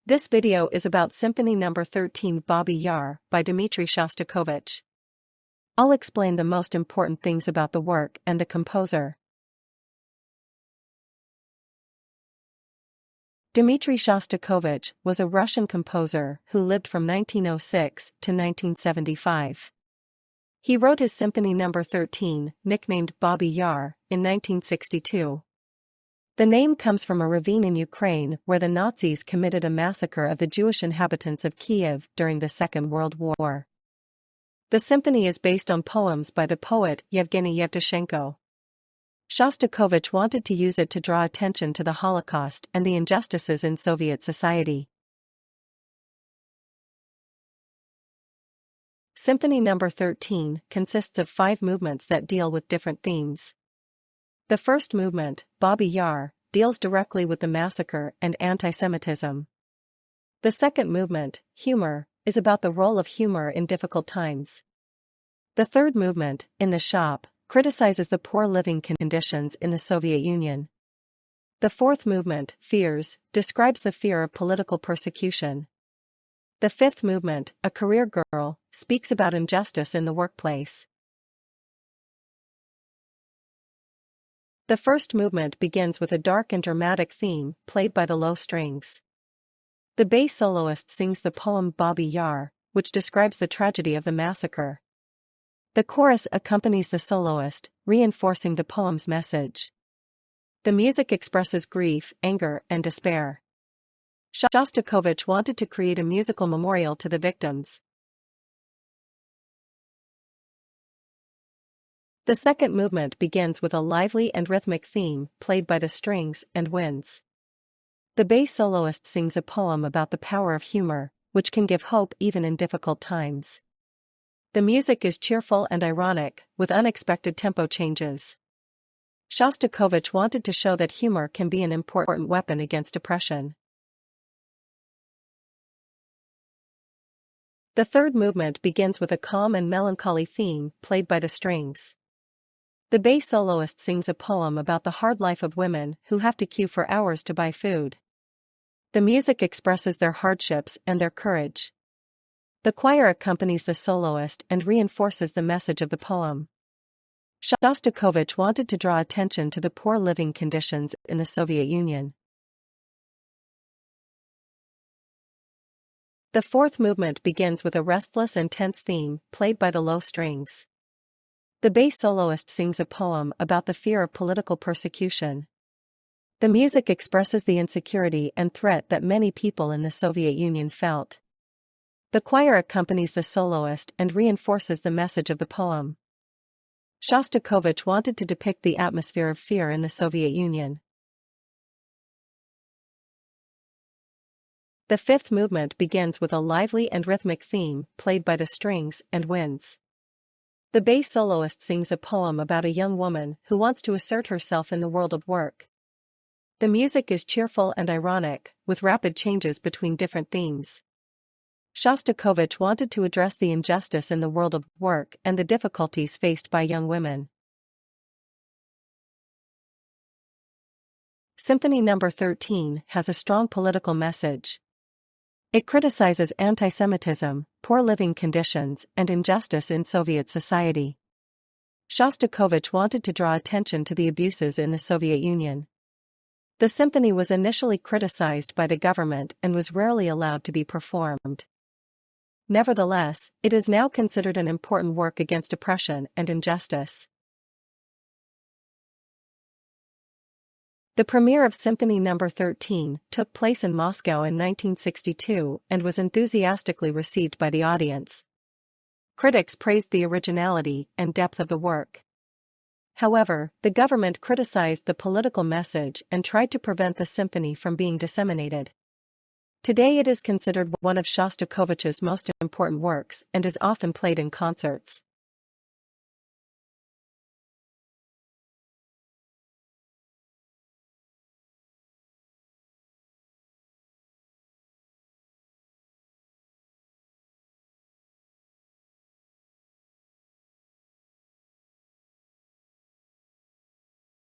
This video is about Symphony No. 13 Babi Yar by Dmitri Shostakovich. I'll explain the most important things about the work and the composer. Dmitri Shostakovich was a Russian composer who lived from 1906 to 1975. He wrote his Symphony No. 13, nicknamed Babi Yar, in 1962. The name comes from a ravine in Ukraine where the Nazis committed a massacre of the Jewish inhabitants of Kiev during the Second World War. The symphony is based on poems by the poet Yevgeny Yevtushenko. Shostakovich wanted to use it to draw attention to the Holocaust and the injustices in Soviet society. Symphony No. 13 consists of 5 movements that deal with different themes. The first movement, Babi Yar, deals directly with the massacre and anti-Semitism. The second movement, Humor, is about the role of humor in difficult times. The third movement, In the Shop, criticizes the poor living conditions in the Soviet Union. The fourth movement, Fears, describes the fear of political persecution. The fifth movement, A Career Girl, speaks about injustice in the workplace. The first movement begins with a dark and dramatic theme, played by the low strings. The bass soloist sings the poem Babi Yar, which describes the tragedy of the massacre. The chorus accompanies the soloist, reinforcing the poem's message. The music expresses grief, anger, and despair. Shostakovich wanted to create a musical memorial to the victims. The second movement begins with a lively and rhythmic theme, played by the strings and winds. The bass soloist sings a poem about the power of humor, which can give hope even in difficult times. The music is cheerful and ironic, with unexpected tempo changes. Shostakovich wanted to show that humor can be an important weapon against oppression. The third movement begins with a calm and melancholy theme, played by the strings. The bass soloist sings a poem about the hard life of women who have to queue for hours to buy food. The music expresses their hardships and their courage. The choir accompanies the soloist and reinforces the message of the poem. Shostakovich wanted to draw attention to the poor living conditions in the Soviet Union. The fourth movement begins with a restless and tense theme, played by the low strings. The bass soloist sings a poem about the fear of political persecution. The music expresses the insecurity and threat that many people in the Soviet Union felt. The choir accompanies the soloist and reinforces the message of the poem. Shostakovich wanted to depict the atmosphere of fear in the Soviet Union. The fifth movement begins with a lively and rhythmic theme, played by the strings and winds. The bass soloist sings a poem about a young woman who wants to assert herself in the world of work. The music is cheerful and ironic, with rapid changes between different themes. Shostakovich wanted to address the injustice in the world of work and the difficulties faced by young women. Symphony No. 13 has a strong political message. It criticizes anti-Semitism, poor living conditions, and injustice in Soviet society. Shostakovich wanted to draw attention to the abuses in the Soviet Union. The symphony was initially criticized by the government and was rarely allowed to be performed. Nevertheless, it is now considered an important work against oppression and injustice. The premiere of Symphony No. 13 took place in Moscow in 1962 and was enthusiastically received by the audience. Critics praised the originality and depth of the work. However, the government criticized the political message and tried to prevent the symphony from being disseminated. Today it is considered one of Shostakovich's most important works and is often played in concerts.